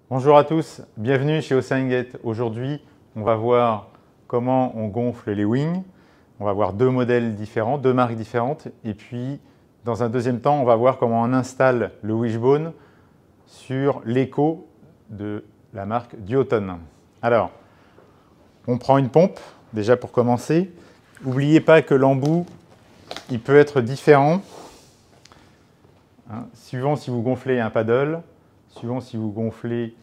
Bonjour à tous, bienvenue chez OceanGate. Aujourd'hui, on va voir comment on gonfle les wings. On va voir deux modèles différents, deux marques différentes. Et puis, dans un deuxième temps, on va voir comment on installe le wishbone sur l'écho de la marque Duotone. Alors, on prend une pompe, déjà pour commencer. N'oubliez pas que l'embout, il peut être différent, suivant si vous gonflez un paddle, suivant si vous gonflez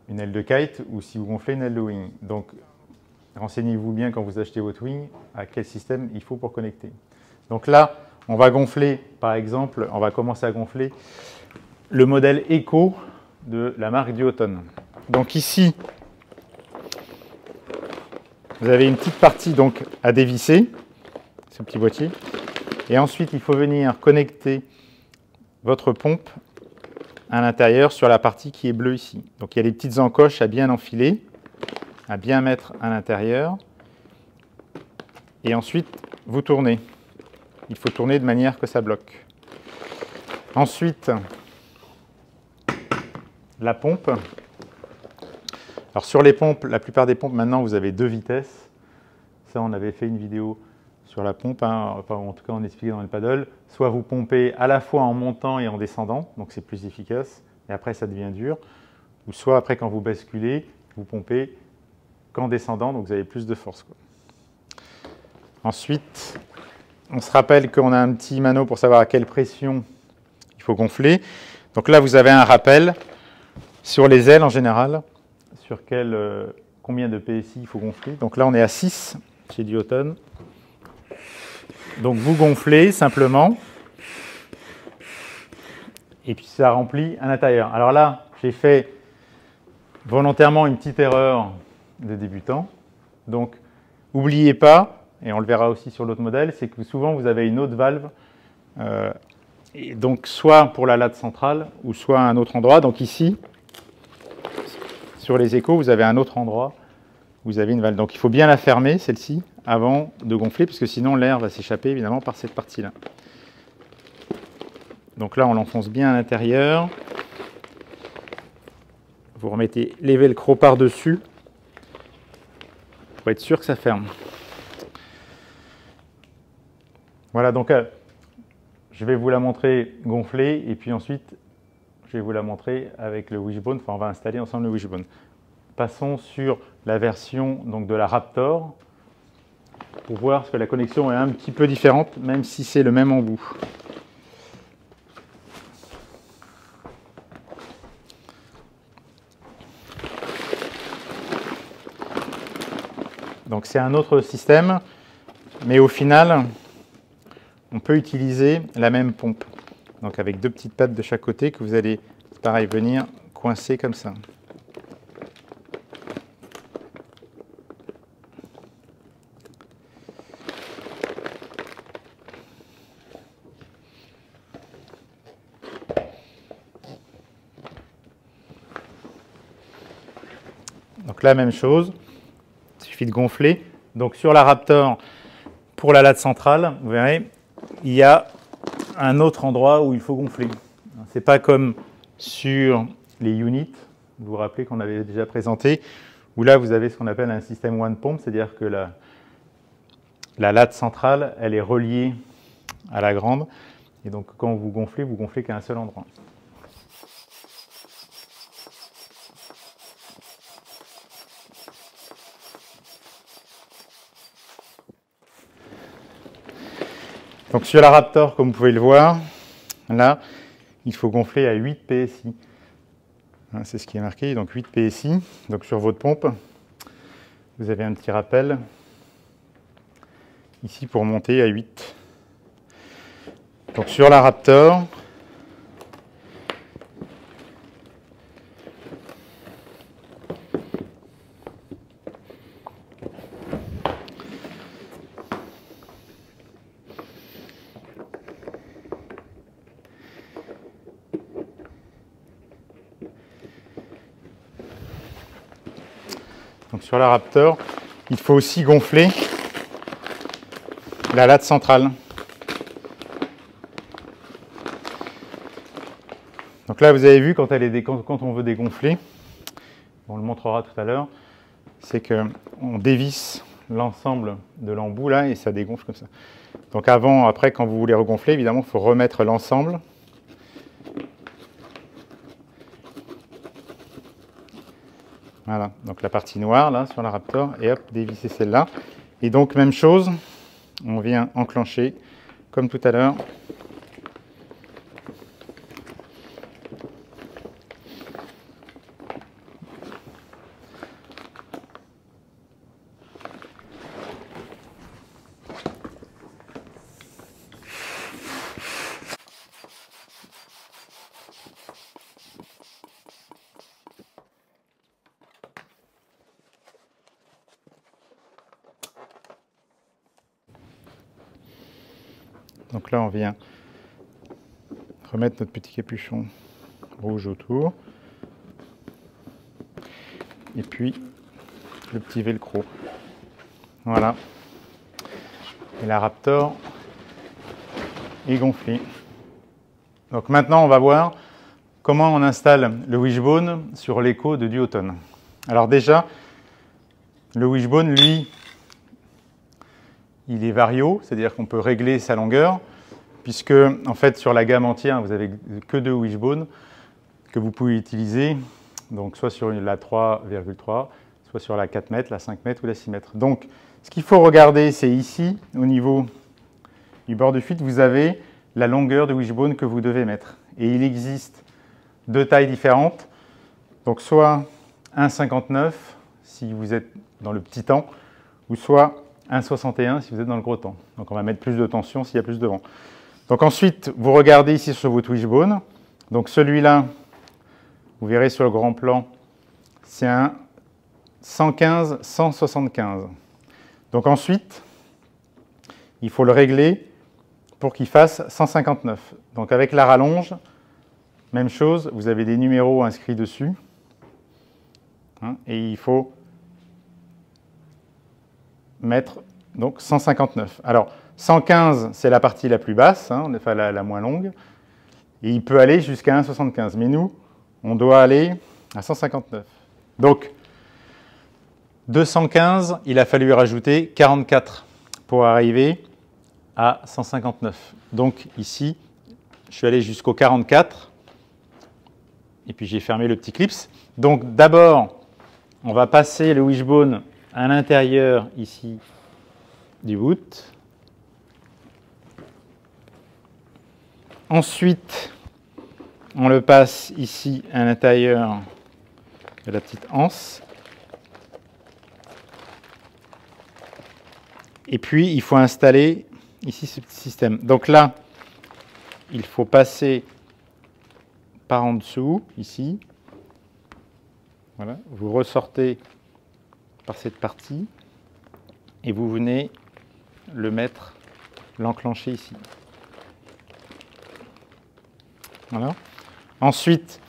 une aile de kite ou si vous gonflez une aile de wing. Donc, renseignez-vous bien quand vous achetez votre wing à quel système il faut pour connecter. Donc là, on va gonfler, par exemple, on va commencer à gonfler le modèle Echo de la marque Duotone. Donc ici, vous avez une petite partie donc à dévisser, ce petit boîtier. Et ensuite, il faut venir connecter votre pompe à l'intérieur sur la partie qui est bleue ici. Donc il y a les petites encoches à bien enfiler, à bien mettre à l'intérieur. Et ensuite, vous tournez. Il faut tourner de manière que ça bloque. Ensuite, la pompe. Alors sur les pompes, la plupart des pompes maintenant, vous avez deux vitesses. Ça, on avait fait une vidéo sur la pompe, enfin, en tout cas on expliquait dans le paddle. Soit vous pompez à la fois en montant et en descendant, donc c'est plus efficace, et après ça devient dur. Ou soit après quand vous basculez, vous pompez qu'en descendant, donc vous avez plus de force, quoi. Ensuite, on se rappelle qu'on a un petit mano pour savoir à quelle pression il faut gonfler. Donc là, vous avez un rappel sur les ailes en général, sur combien de PSI il faut gonfler. Donc là, on est à 6 chez Duotone. Donc vous gonflez simplement, et puis ça remplit à l'intérieur. Alors là, j'ai fait volontairement une petite erreur de débutant. Donc, n'oubliez pas, et on le verra aussi sur l'autre modèle, c'est que souvent vous avez une autre valve, et donc soit pour la latte centrale, ou soit à un autre endroit. Donc ici, sur les échos, vous avez un autre endroit, vous avez une valve. Donc il faut bien la fermer, celle-ci, avant de gonfler, parce que sinon l'air va s'échapper évidemment par cette partie-là. Donc là, on l'enfonce bien à l'intérieur. Vous remettez les velcro par-dessus pour être sûr que ça ferme. Voilà, donc je vais vous la montrer gonflée, et puis ensuite, je vais vous la montrer avec le wishbone. Enfin, on va installer ensemble le wishbone. Passons sur la version donc, de la Raptor, pour voir que la connexion est un petit peu différente, même si c'est le même embout. Donc c'est un autre système, mais au final, on peut utiliser la même pompe. Donc avec deux petites pattes de chaque côté que vous allez, pareil, venir coincer comme ça. Donc la même chose, il suffit de gonfler. Donc sur la Raptor, pour la latte centrale, vous verrez, il y a un autre endroit où il faut gonfler. Ce n'est pas comme sur les units, vous vous rappelez qu'on avait déjà présenté, où là vous avez ce qu'on appelle un système one pump, c'est-à-dire que la latte centrale, elle est reliée à la grande, et donc quand vous gonflez qu'à un seul endroit. Donc sur la Raptor, comme vous pouvez le voir, là, il faut gonfler à 8 PSI. C'est ce qui est marqué, donc 8 PSI. Donc sur votre pompe, vous avez un petit rappel ici pour monter à 8. Donc sur la Raptor, il faut aussi gonfler la latte centrale. Donc là, vous avez vu, quand on veut dégonfler, on le montrera tout à l'heure, c'est qu'on dévisse l'ensemble de l'embout là et ça dégonfle comme ça. Donc après, quand vous voulez regonfler, évidemment, il faut remettre l'ensemble. Voilà, donc la partie noire là sur la Raptor, et hop, dévisser celle-là. Et donc même chose, on vient enclencher comme tout à l'heure. Donc là, on vient remettre notre petit capuchon rouge autour. Et puis, le petit velcro. Voilà. Et la Raptor est gonflée. Donc maintenant, on va voir comment on installe le wishbone sur l'écho de duotone. Alors déjà, le wishbone, lui, il est vario, c'est-à-dire qu'on peut régler sa longueur, puisque en fait sur la gamme entière, vous n'avez que 2 wishbones que vous pouvez utiliser, donc soit sur la 3,3, soit sur la 4 mètres, la 5 mètres ou la 6 mètres. Donc ce qu'il faut regarder, c'est ici, au niveau du bord de fuite, vous avez la longueur de wishbone que vous devez mettre. Et il existe 2 tailles différentes, donc soit 1,59 si vous êtes dans le petit temps, ou soit 1,61 si vous êtes dans le gros temps. Donc on va mettre plus de tension s'il y a plus de vent. Donc ensuite, vous regardez ici sur votre wishbone. Donc celui-là, vous verrez sur le grand plan, c'est un 115-175. Donc ensuite, il faut le régler pour qu'il fasse 159. Donc avec la rallonge, même chose, vous avez des numéros inscrits dessus. Et il faut mettre donc 159. Alors 115, c'est la partie la plus basse, enfin la moins longue, et il peut aller jusqu'à 1,75. Mais nous, on doit aller à 159. Donc 215, il a fallu rajouter 44 pour arriver à 159. Donc ici, je suis allé jusqu'au 44, et puis j'ai fermé le petit clips. Donc d'abord, on va passer le wishbone à l'intérieur ici du boot. Ensuite, on le passe ici à l'intérieur de la petite anse. Et puis, il faut installer ici ce petit système. Donc là, il faut passer par en dessous, ici. Voilà, vous ressortez par cette partie et vous venez le mettre, l'enclencher ici. Voilà. Ensuite,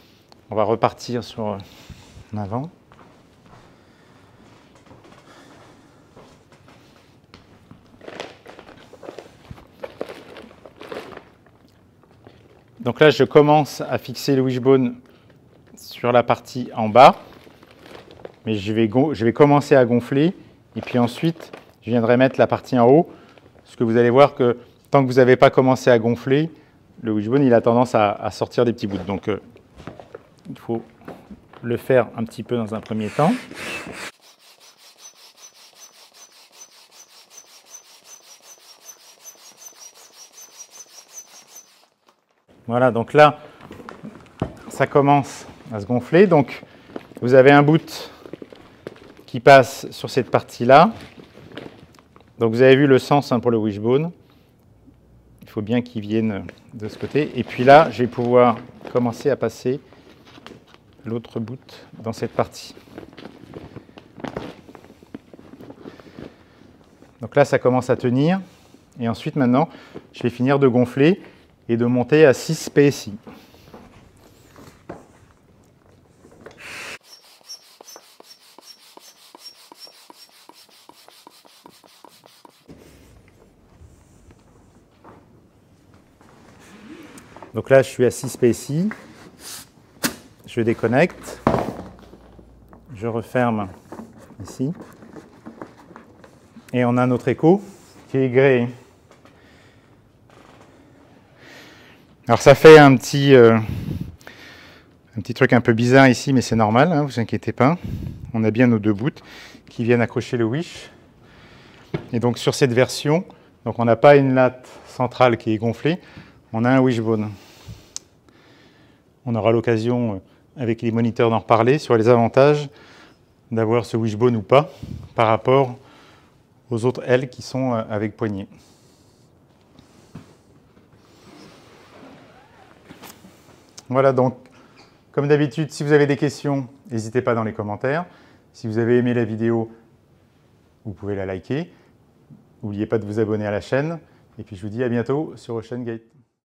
on va repartir sur l'avant. Donc là, je commence à fixer le wishbone sur la partie en bas, mais je vais commencer à gonfler, et puis ensuite, je viendrai mettre la partie en haut, parce que vous allez voir que tant que vous n'avez pas commencé à gonfler, le wishbone il a tendance à sortir des petits bouts. Donc il faut le faire un petit peu dans un premier temps. Voilà, donc là, ça commence à se gonfler. Donc vous avez un bout qui passe sur cette partie-là. Donc vous avez vu le sens pour le wishbone. Il faut bien qu'il vienne de ce côté. Et puis là, je vais pouvoir commencer à passer l'autre bout dans cette partie. Donc là, ça commence à tenir. Et ensuite, maintenant, je vais finir de gonfler et de monter à 6 PSI. Donc là, je suis à 6 PSI. Je déconnecte. je referme ici. Et on a notre écho qui est gréé. Alors ça fait un petit truc un peu bizarre ici, mais c'est normal, hein, vous inquiétez pas. On a bien nos deux bouts qui viennent accrocher le wish. Et donc sur cette version, donc on n'a pas une latte centrale qui est gonflée, on a un wishbone. On aura l'occasion avec les moniteurs d'en reparler sur les avantages d'avoir ce wishbone ou pas par rapport aux autres ailes qui sont avec poignée. Voilà, donc comme d'habitude, si vous avez des questions, n'hésitez pas dans les commentaires. Si vous avez aimé la vidéo, vous pouvez la liker. N'oubliez pas de vous abonner à la chaîne. Et puis je vous dis à bientôt sur OceanGate.